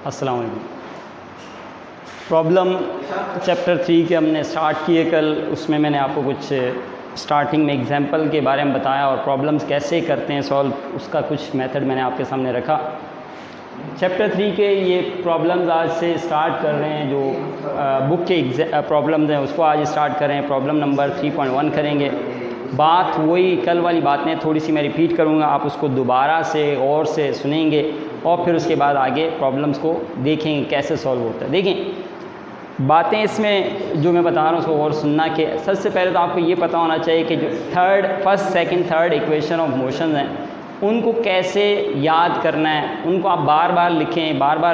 अस्सलाम वालेकुम। Problem chapter 3 के हमने स्टार्ट किए कल, उसमें मैंने आपको कुछ स्टार्टिंग में एग्जांपल के बारे में बताया और प्रॉब्लम्स कैसे करते हैं सॉल्व, उसका कुछ मेथड मैंने आपके सामने रखा। चैप्टर 3 के ये प्रॉब्लम्स आज से स्टार्ट कर रहे हैं, जो बुक के प्रॉब्लम्स हैं उसको आज स्टार्ट कर रहे हैं। प्रॉब्लम नंबर 3.1 करेंगे। बात वही कल वाली बातें थोड़ी सी मैं रिपीट करूँगा, आप उसको दोबारा से और से सुनेंगे और फिर उसके बाद आगे प्रॉब्लम्स को देखेंगे कैसे सॉल्व होता है। देखें बातें इसमें जो मैं बता रहा हूँ उसको और सुनना कि सबसे पहले तो आपको ये पता होना चाहिए कि जो first second third equation of motion हैं उनको कैसे याद करना है। उनको आप बार बार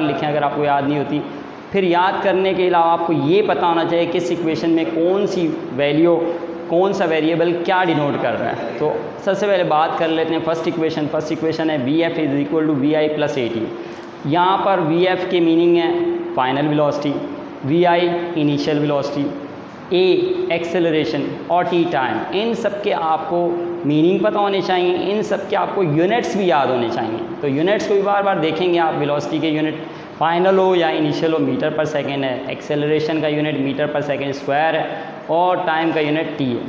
लिखें अगर आपको याद नहीं होती। फिर याद करने के अलावा आपको ये पता होना चाहिए किस इक्वेशन में कौन सी वैल्यू, कौन सा वेरिएबल क्या डिनोट कर रहा है। तो सबसे पहले बात कर लेते हैं फर्स्ट इक्वेशन है VF is equal to VI plus AT। यहाँ पर VF के मीनिंग है final velocity, VI initial velocity, A acceleration और T टाइम। इन सब के आपको मीनिंग पता होने चाहिए, इन सब के आपको यूनिट्स भी याद होने चाहिए। तो यूनिट्स को भी बार बार देखेंगे आप। वेलोसिटी के यूनिट फाइनल हो या इनिशियल हो मीटर पर सेकेंड है, एक्सेलरेशन का unit metre per second square है और टाइम का यूनिट T है।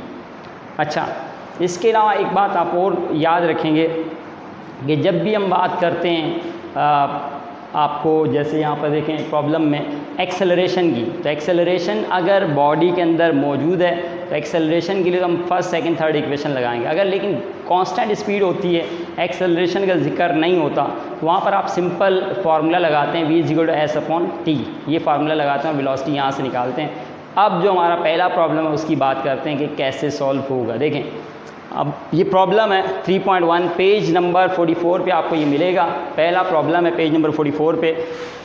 अच्छा, इसके अलावा एक बात आप और याद रखेंगे कि जब भी हम बात करते हैं आपको, जैसे यहाँ पर देखें प्रॉब्लम में एक्सेलरेशन की, तो एक्सेलरेशन अगर बॉडी के अंदर मौजूद है तो एक्सेलरेशन के लिए तो हम फर्स्ट सेकंड थर्ड इक्वेशन लगाएंगे। अगर लेकिन कांस्टेंट स्पीड होती है, एक्सेलरेशन का जिक्र नहीं होता, तो वहाँ पर आप सिंपल फार्मूला लगाते हैं V=S/T। ये फार्मूला लगाते हैं और वेलोसिटी यहाँ से निकालते हैं। अब जो हमारा पहला प्रॉब्लम है उसकी बात करते हैं कि कैसे सॉल्व होगा। देखें अब ये प्रॉब्लम है 3.1, पेज नंबर 44 पे आपको ये मिलेगा। पहला प्रॉब्लम है पेज नंबर 44 पे।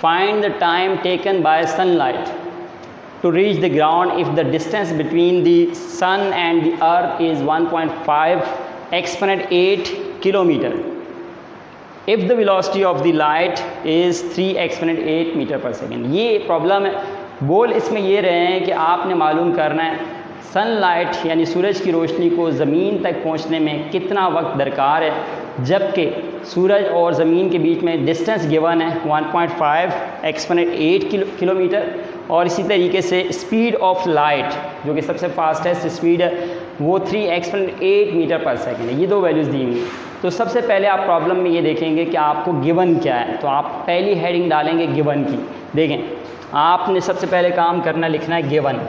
Find the time taken by sunlight to reach the ground if the distance between the sun and the earth is 1.5 exponent 8 kilometre if the velocity of the light is 3 exponent 8 metre per second. ये problem है। Goal इसमें ये रहे हैं कि आपने मालूम करना है सनलाइट यानी सूरज की रोशनी को ज़मीन तक पहुंचने में कितना वक्त दरकार है, जबकि सूरज और ज़मीन के बीच में डिस्टेंस गिवन है 1.5 एक्सपोनेंट 8 किलोमीटर और इसी तरीके से स्पीड ऑफ लाइट जो कि सबसे फास्टेस्ट स्पीड है वो 3 एक्सपोनेंट 8 मीटर पर सेकेंड है। ये दो वैल्यूज़ दी हुई हैं। तो सबसे पहले आप प्रॉब्लम में ये देखेंगे कि आपको गिवन क्या है। तो आप पहली हेडिंग डालेंगे गिवन की। देखें आपने सबसे पहले काम करना, लिखना है गिवन।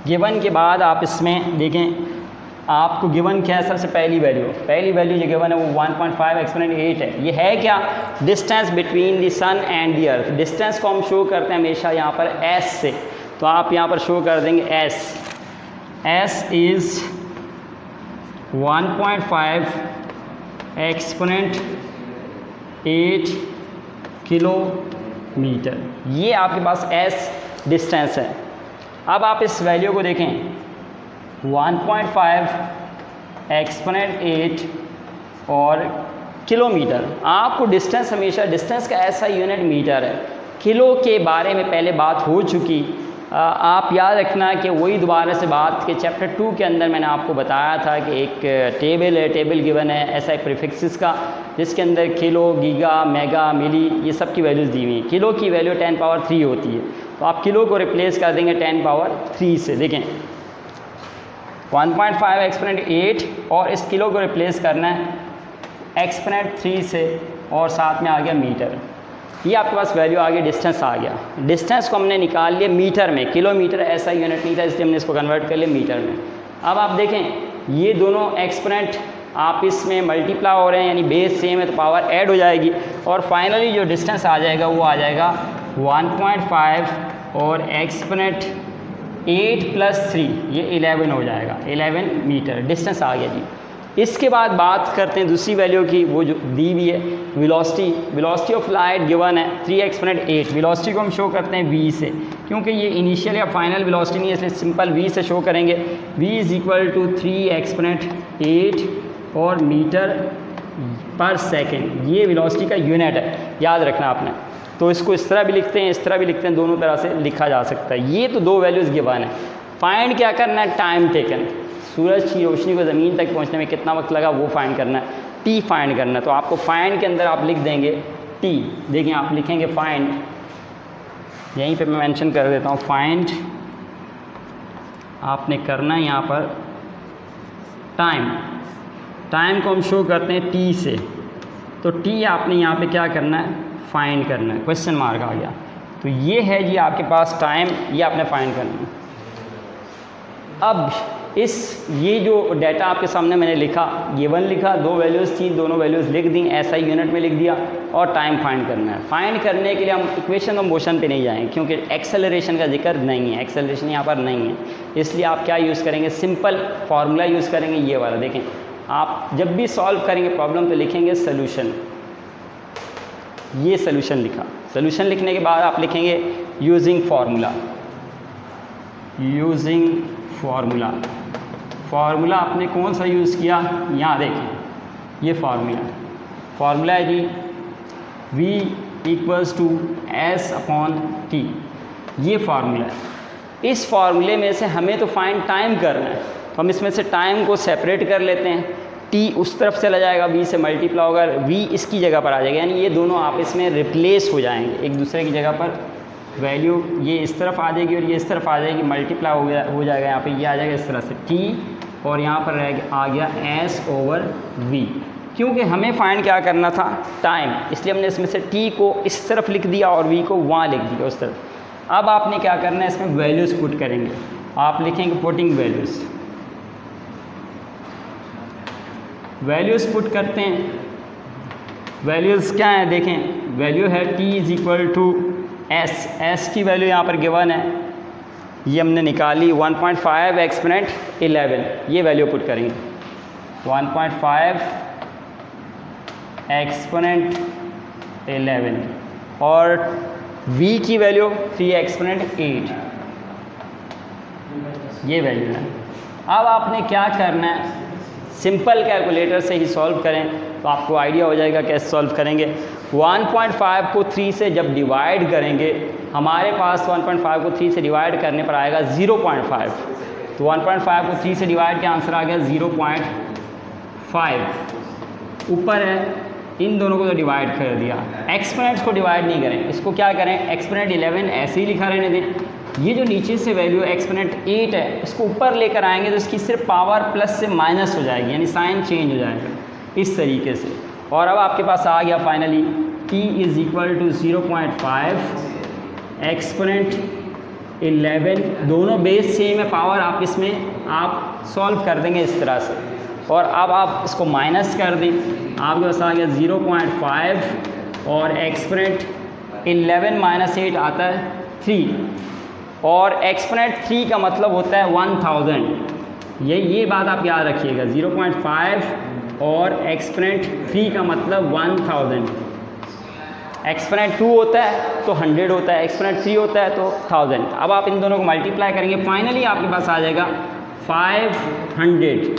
गिवन के बाद आप इसमें देखें आपको गिवन क्या है। सबसे पहली वैल्यू जो गिवन है वो 1.5 एक्सपोनेंट 8 है। ये है क्या? Distance between the sun and the earth. Distance को हम शो करते हैं हमेशा यहाँ पर S से, तो आप यहाँ पर शो कर देंगे S इज़ 1.5 एक्सपोनेंट 8 किलोमीटर। ये आपके पास S डिस्टेंस है। अब आप इस वैल्यू को देखें 1.5 एक्सपोनेंट 8 और किलोमीटर। आपको डिस्टेंस हमेशा, डिस्टेंस का ऐसा यूनिट मीटर है। किलो के बारे में पहले बात हो चुकी। आप याद रखना कि वही दोबारा से बात के चैप्टर 2 के अंदर मैंने आपको बताया था कि एक टेबल गिवन है SI प्रीफिक्सेस का, जिसके अंदर किलो, गीगा, मेगा, मिली ये सब की वैल्यूज़ दी हुई हैं। किलो की वैल्यू 10 पावर 3 होती है, तो आप किलो को रिप्लेस कर देंगे 10 पावर 3 से। देखें 1.5 एक्सपोनेंट 8 और इस किलो को रिप्लेस करना है एक्सपोनेंट 3 से और साथ में आ गया मीटर। ये आपके पास वैल्यू आ गई, डिस्टेंस आ गया। डिस्टेंस को हमने निकाल लिया मीटर में। किलोमीटर ऐसा यूनिट नहीं था इसलिए हमने इसको कन्वर्ट कर लिया मीटर में। अब आप देखें ये दोनों एक्सपोनेंट आप इसमें मल्टीप्लाई हो रहे हैं, यानी बेस सेम है तो पावर ऐड हो जाएगी और फाइनली जो डिस्टेंस आ जाएगा वो आ जाएगा 1.5 और एक्सपोनेंट 8 प्लस 3 ये 11 हो जाएगा। 11 मीटर डिस्टेंस आ गया जी। इसके बाद बात करते हैं दूसरी वैल्यू की, वो जो दी हुई है वेलोसिटी ऑफ लाइट गिवन है 3 एक्सपोनेंट 8। वेलोसिटी को हम शो करते हैं V से, क्योंकि ये इनिशियल या फाइनल वेलोसिटी नहीं है इसलिए सिंपल V से शो करेंगे। V is equal to 3 exponent 8 और मीटर पर सेकेंड। ये वेलोसिटी का यूनिट है, याद रखना आपने। तो इसको इस तरह भी लिखते हैं, इस तरह भी लिखते हैं, दोनों तरह से लिखा जा सकता है। ये तो दो वैल्यूज़ गिवन है। फाइंड क्या करना है? Time taken. सूरज की रोशनी को ज़मीन तक पहुंचने में कितना वक्त लगा वो फाइंड करना है। T फाइंड करना है। तो आपको फाइंड के अंदर आप लिख देंगे टी। देखिए आप लिखेंगे फाइंड, यहीं पे मैं मेंशन कर देता हूँ, फाइंड आपने करना है यहाँ पर टाइम। टाइम को हम शो करते हैं टी से, तो टी आपने यहाँ पे क्या करना है, फाइंड करना है। क्वेश्चन मार्क आ गया, तो ये है जी आपके पास टाइम, ये आपने फाइंड करना है। अब ये जो डाटा आपके सामने मैंने लिखा, ये 1 लिखा, 2 वैल्यूज़ थी, दोनों वैल्यूज़ लिख दी, ऐसा ही यूनिट में लिख दिया, और टाइम फाइंड करना है। फाइंड करने के लिए हम इक्वेशन और मोशन पे नहीं जाएंगे, क्योंकि एक्सेलरेशन का जिक्र नहीं है, एक्सेलरेशन यहाँ पर नहीं है, इसलिए आप क्या यूज़ करेंगे, सिंपल फार्मूला यूज़ करेंगे, ये वाला। देखें आप जब भी सॉल्व करेंगे प्रॉब्लम तो लिखेंगे सोल्यूशन, ये सोल्यूशन लिखा। सोल्यूशन लिखने के बाद आप लिखेंगे using formula, using formula. Formula आपने कौन सा यूज़ किया, यहाँ देखें ये फार्मूला है जी, v = s/t, ये फार्मूला है। इस फार्मूले में से हमें तो फाइंड टाइम करना है, तो हम इसमें से टाइम को सेपरेट कर लेते हैं। t उस तरफ चला जाएगा, v से मल्टीप्लाई होगा, v इसकी जगह पर आ जाएगा, यानी ये दोनों आपस में रिप्लेस हो जाएंगे एक दूसरे की जगह पर। वैल्यू ये इस तरफ आ जाएगी और ये इस तरफ आ जाएगी, मल्टीप्लाई हो जाएगा, यहाँ पे ये आ जाएगा इस तरह से t, और यहाँ पर आ गया s/v। क्योंकि हमें फाइंड क्या करना था, टाइम, इसलिए हमने इसमें से t को इस तरफ लिख दिया और v को वहाँ लिख दिया उस तरफ। अब आपने क्या करना है, इसमें वैल्यूज़ पुट करेंगे। आप लिखेंगे पुटिंग वैल्यूज़, वैल्यूज़ पुट करते हैं। वैल्यूज़ क्या है, देखें वैल्यू है t = s की वैल्यू यहाँ पर गिवन है, ये हमने निकाली 1.5 एक्सपोनेंट 11, ये वैल्यू पुट करेंगे 1.5 एक्सपोनेंट 11, और v की वैल्यू 3 एक्सपोनेंट 8, ये वैल्यू है। अब आपने क्या करना है, सिंपल कैलकुलेटर से ही सॉल्व करें तो आपको आइडिया हो जाएगा कैसे सॉल्व करेंगे। 1.5 को 3 से जब डिवाइड करेंगे, हमारे पास 1.5 को 3 से डिवाइड करने पर आएगा 0.5, तो 1.5 को 3 से डिवाइड का आंसर आ गया 0.5। ऊपर है, इन दोनों को तो डिवाइड कर दिया, एक्सपोनेंट्स को डिवाइड नहीं करें, इसको क्या करें, एक्सपोनेंट 11 ऐसे ही लिखा रहने दें। ये जो नीचे से वैल्यू एक्सपोनेंट 8 है, इसको ऊपर लेकर आएंगे तो इसकी सिर्फ पावर प्लस से माइनस हो जाएगी, यानी साइन चेंज हो जाएगा इस तरीके से। और अब आपके पास आ गया फाइनली t = 0.5 एक्सपोनेंट 11, दोनों बेस सेम है, पावर आप इसमें आप सॉल्व कर देंगे इस तरह से, और अब आप इसको माइनस कर दें, आपके पास आ गया 0.5 और एक्सपोनेंट 11 - 8 आता है 3, और एक्सपोनेंट 3 का मतलब होता है 1000। ये बात आप याद रखिएगा, 0.5 और एक्सपोनेंट 3 का मतलब 1000। एक्सपोनेंट 2 होता है तो 100 होता है, एक्सपोनेंट 3 होता है तो 1000। अब आप इन दोनों को मल्टीप्लाई करेंगे, फाइनली आपके पास आ जाएगा 500,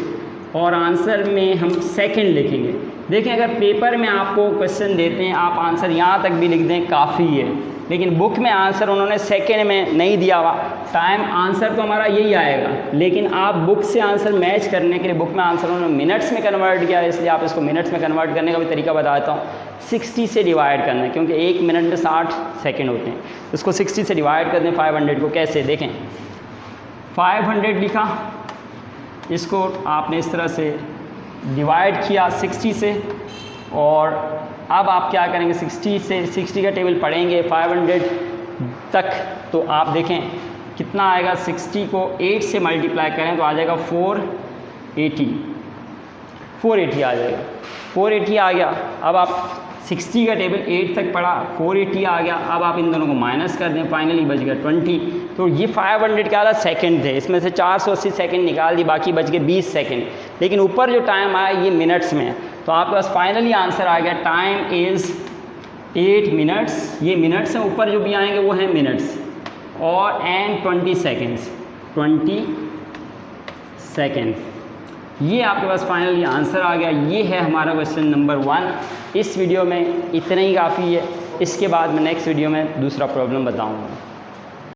और आंसर में हम सेकंड लिखेंगे। देखें अगर पेपर में आपको क्वेश्चन देते हैं, आप आंसर यहाँ तक भी लिख दें काफ़ी है, लेकिन बुक में आंसर उन्होंने सेकंड में नहीं दिया हुआ। टाइम आंसर तो हमारा यही आएगा, लेकिन आप बुक से आंसर मैच करने के लिए बुक में आंसर उन्होंने मिनट्स में कन्वर्ट किया है, इसलिए आप इसको मिनट्स में कन्वर्ट करने का भी तरीका बताता हूँ। 60 से डिवाइड करना है, क्योंकि 1 मिनट में 60 सेकेंड होते हैं, इसको 60 से डिवाइड कर दें 500 को। कैसे, देखें 500 लिखा, इसको आपने इस तरह से डिवाइड किया 60 से, और अब आप क्या करेंगे, 60 का टेबल पढ़ेंगे 500 तक, तो आप देखें कितना आएगा। 60 को 8 से मल्टीप्लाई करें तो आ जाएगा 480 आ जाएगा, 480 आ गया। अब आप 60 का टेबल 8 तक पढ़ा, 480 आ गया। अब आप इन दोनों को माइनस कर दें, फाइनली बच गया 20। तो ये 500 क्या था, सेकंड थे, इसमें से 480 सेकंड निकाल दी, बाकी बच गए 20 सेकंड। लेकिन ऊपर जो टाइम आया ये मिनट्स में है, तो आपके पास फाइनली आंसर आ गया टाइम इज़ 8 मिनट्स। ये मिनट्स हैं, ऊपर जो भी आएंगे वो हैं मिनट्स, और एंड 20 सेकेंड। ये आपके पास फाइनली आंसर आ गया। ये है हमारा क्वेश्चन नंबर 1। इस वीडियो में इतना ही काफ़ी है, इसके बाद मैं नेक्स्ट वीडियो में दूसरा प्रॉब्लम बताऊँगा।